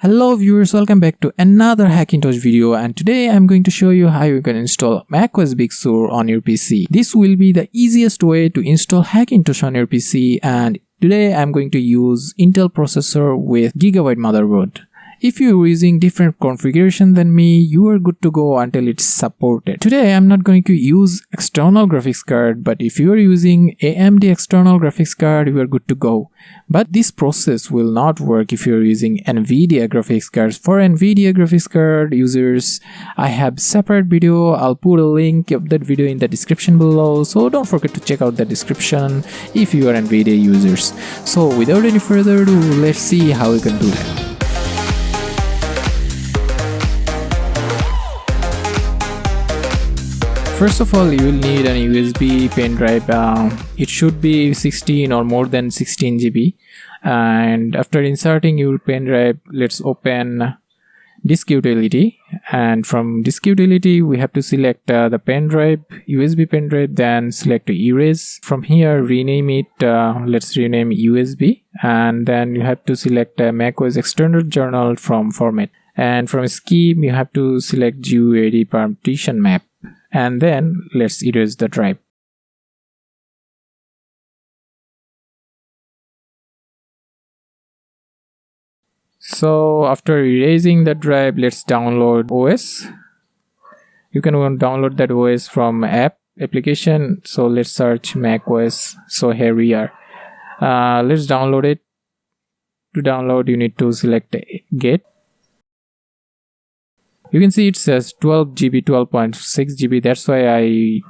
Hello viewers, welcome back to another Hackintosh video, and today I'm going to show you how you can install macOS BigSur on your PC. This will be the easiest way to install Hackintosh on your PC, and today I'm going to use Intel processor with gigabyte motherboard. If you're using different configuration than me, you are good to go until it's supported. Today I'm not going to use external graphics card, but if you are using AMD external graphics card, you are good to go. But this process will not work if you're using NVIDIA graphics cards. For NVIDIA graphics card users, I have separate video. I'll put a link of that video in the description below, so don't forget to check out the description if you are NVIDIA users. So without any further ado, let's see how we can do that. First of all, you will need an USB pen drive. It should be 16 or more than 16 GB. And after inserting your pen drive, let's open disk utility. And from disk utility, we have to select the pen drive, USB pen drive, then select erase. From here, rename it. Let's rename USB. And then you have to select macOS external journal from format. And from scheme, you have to select GUID partition map. And then let's erase the drive. So after erasing the drive, let's download OS. You can download that OS from application. So let's search macOS. So here we are. Let's download it. To download, you need to select get. You can see it says 12 GB, 12.6 GB. That's why I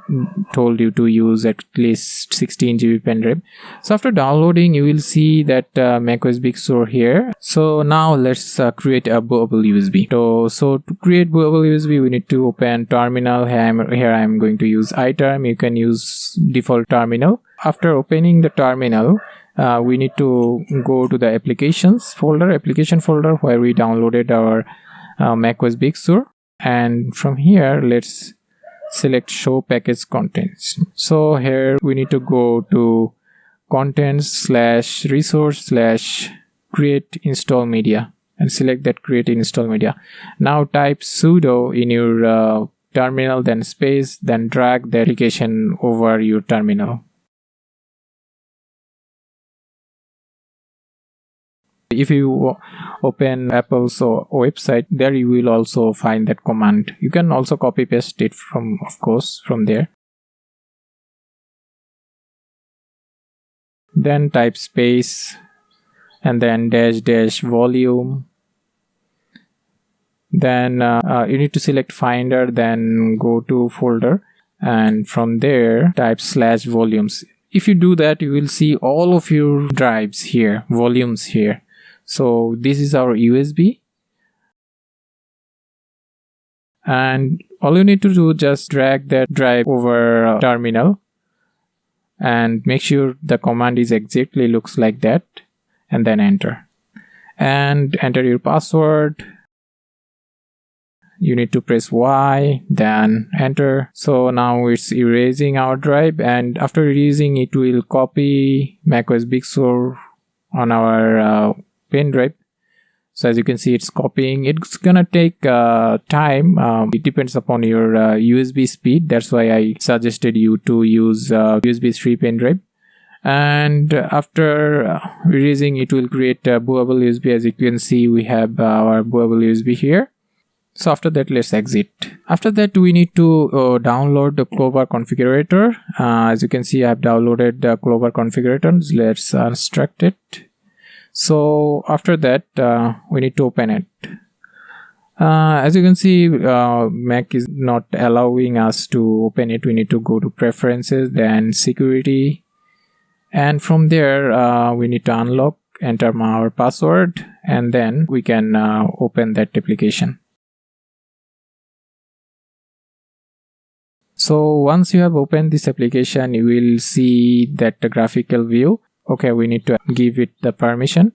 told you to use at least 16 GB pen drive. So after downloading, you will see that macOS BigSur here. So now let's create a bootable USB. So to create bootable USB, we need to open terminal. Here I'm going to use iTerm. You can use default terminal. After opening the terminal, we need to go to the application folder where we downloaded our macOS BigSur, and from here let's select show package contents. So here we need to go to contents/resource/create install media and select that create install media. Now type sudo in your terminal, then space, then drag the application over your terminal. If you open Apple's website, there you will also find that command. You can also copy paste it from there. Then type space and then dash volume. Then you need to select Finder, then go to folder, and from there type /volumes. If you do that, you will see all of your drives here, volumes here. So this is our USB, and all you need to do, just drag that drive over terminal and make sure the command is exactly looks like that, and then enter your password. You need to press Y, then enter. So now it's erasing our drive, and after erasing, it will copy macOS BigSur on our pen drive. So as you can see, it's copying. It's gonna take time. It depends upon your USB speed. That's why I suggested you to use USB 3 pen drive. And after erasing, it will create a bootable USB. As you can see, we have our bootable USB here. So after that, let's exit. After that, we need to download the Clover configurator. As you can see, I have downloaded the Clover configurator. Let's unstruct it. So after that, we need to open it. As you can see, Mac is not allowing us to open it. We need to go to preferences, then security, and from there we need to unlock, enter our password, and then we can open that application. So once you have opened this application, you will see that the graphical view. Okay, we need to give it the permission.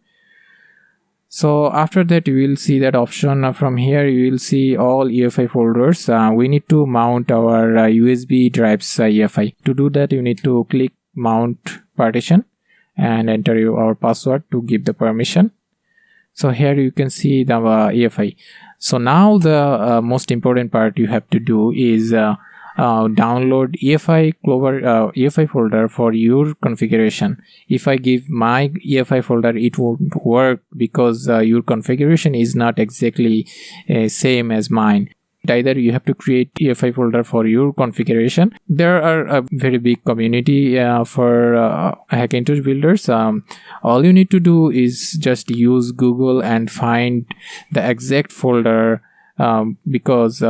So after that, you will see that option. From here, you will see all EFI folders. We need to mount our USB drives EFI. To do that, you need to click mount partition and enter our password to give the permission. So here you can see the EFI. So now the most important part you have to do is download EFI Clover EFI folder for your configuration. If I give my EFI folder, it won't work because your configuration is not exactly same as mine. Either you have to create EFI folder for your configuration. There are a very big community for Hackintosh builders. All you need to do is just use Google and find the exact folder, because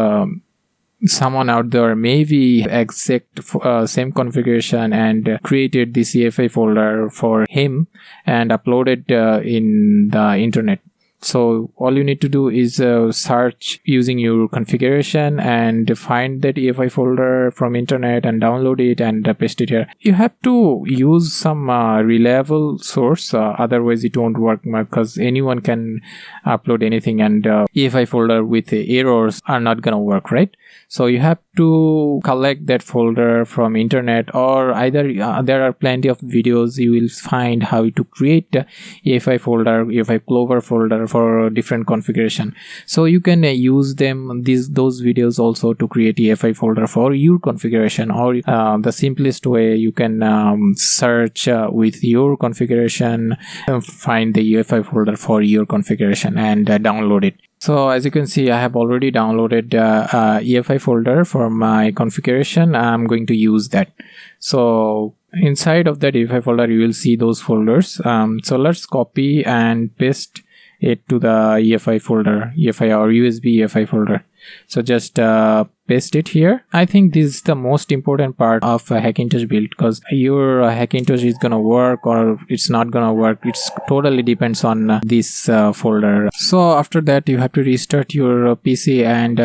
someone out there maybe exact same configuration and created this EFI folder for him and uploaded in the internet. So all you need to do is search using your configuration and find that EFI folder from internet and download it and paste it here. You have to use some reliable source, otherwise it won't work, because anyone can upload anything, and EFI folder with errors are not gonna work, right? So you have to collect that folder from internet, or either there are plenty of videos you will find how to create EFI folder, EFI Clover folder for different configuration. So you can use those videos also to create EFI folder for your configuration, or the simplest way you can search with your configuration, find the EFI folder for your configuration and download it. So as you can see, I have already downloaded EFI folder for my configuration. I'm going to use that. So inside of that EFI folder, you will see those folders. So let's copy and paste it to the EFI folder, EFI or USB EFI folder. So just paste it here. I think this is the most important part of a Hackintosh build, because your Hackintosh is gonna work or it's not gonna work. It's totally depends on this folder. So after that, you have to restart your PC and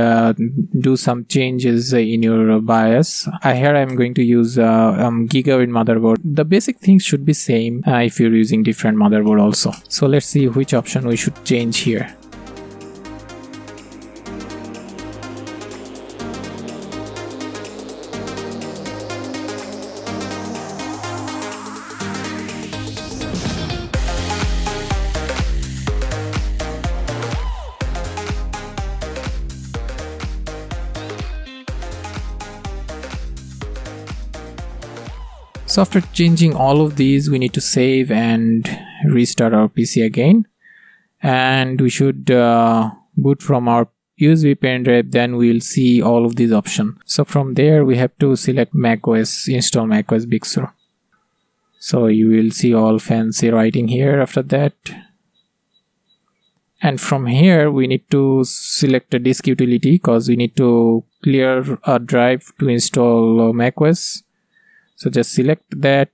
do some changes in your BIOS. Here I'm going to use Gigabit motherboard. The basic things should be same if you're using different motherboard also. So let's see which option we should change here. So after changing all of these, we need to save and restart our PC again, and we should boot from our USB pen drive. Then we'll see all of these options. So from there we have to select macOS, install macOS BigSur. So you will see all fancy writing here after that. And from here we need to select a disk utility, because we need to clear a drive to install macOS. So just select that.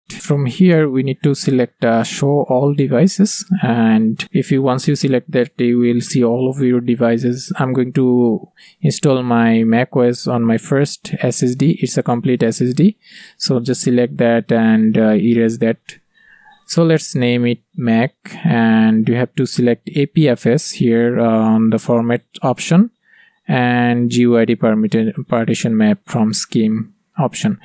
From here we need to select show all devices, and once you select that, you will see all of your devices. I'm going to install my macOS on my first SSD. It's a complete SSD, so just select that and erase that. So let's name it Mac, and you have to select APFS here on the format option, and GUID partition map from scheme option,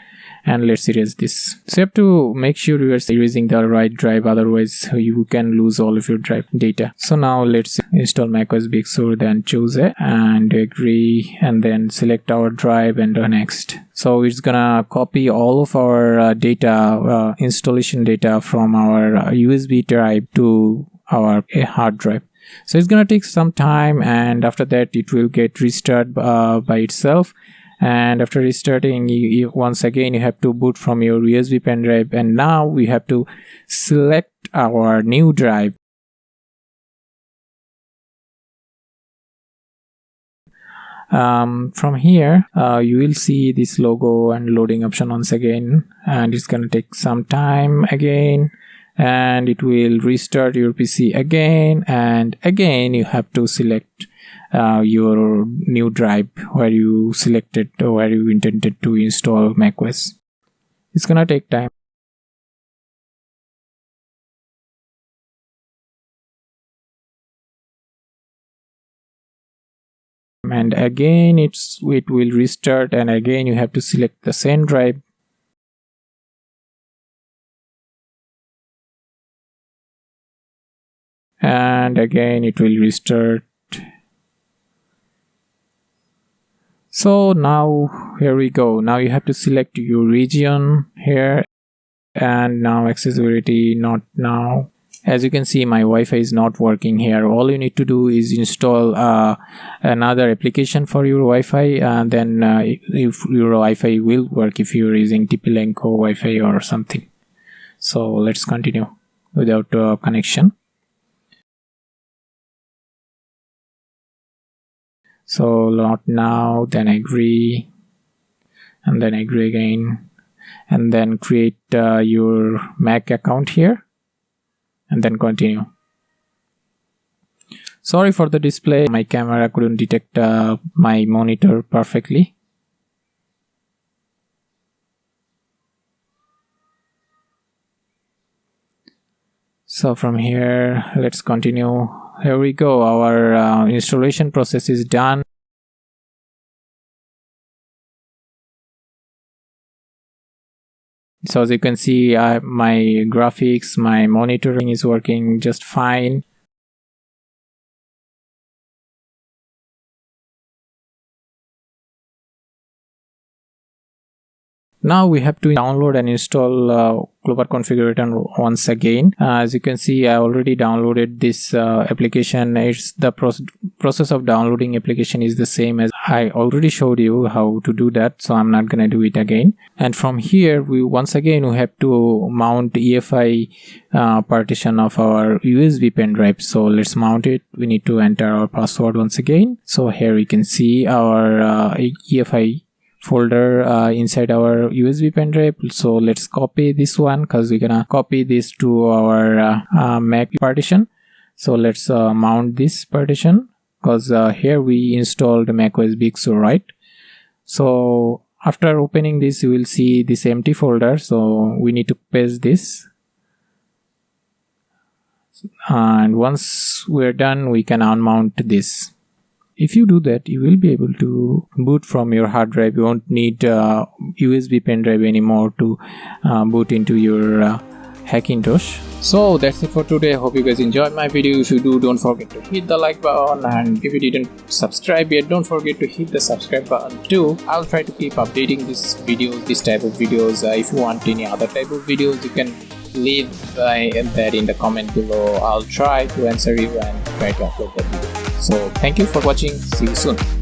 and let's erase this. So you have to make sure you are erasing the right drive, otherwise you can lose all of your drive data. So now let's install macOS BigSur, then choose it and agree, and then select our drive and next. So it's gonna copy all of our data, installation data from our USB drive to our hard drive. So it's gonna take some time, and after that it will get restarted by itself. And after restarting, once again you have to boot from your USB pen drive, and now we have to select our new drive. From here you will see this logo and loading option once again, and it's gonna take some time again, and it will restart your PC again, and again you have to select your new drive where you selected or where you intended to install macOS. It's gonna take time. And again it will restart, and again you have to select the same drive. and again it will restart. So now here we go. Now you have to select your region here, and now accessibility not now. As you can see, my Wi-Fi is not working here. All you need to do is install another application for your Wi-Fi, and then if your Wi-Fi will work if you're using TP-Link Wi-Fi or something. So let's continue without connection. So not now, then agree, and then agree again, and then create your Mac account here, and then continue. Sorry for the display, my camera couldn't detect my monitor perfectly. So from here, let's continue. Here we go, our installation process is done. So as you can see, my graphics, my monitoring is working just fine. Now we have to download and install Clover configurator once again. As you can see, I already downloaded this application. It's the process of downloading application is the same as I already showed you how to do that, so I'm not gonna do it again. And from here, we have to mount EFI partition of our USB pen drive. So let's mount it. We need to enter our password once again. So here we can see our EFI folder inside our USB pen drive. So let's copy this one because we're gonna copy this to our Mac partition. So let's mount this partition because here we installed macOS BigSur, right? So after opening this, you will see this empty folder. So we need to paste this, and once we're done, we can unmount this. If you do that, you will be able to boot from your hard drive. You won't need USB pen drive anymore to boot into your Hackintosh. So that's it for today. Hope you guys enjoyed my video. If you do, don't forget to hit the like button, and if you didn't subscribe yet, don't forget to hit the subscribe button too. I'll try to keep updating this type of videos. If you want any other type of videos, you can leave that in the comment below. I'll try to answer you and try to upload that video. So thank you for watching. See you soon.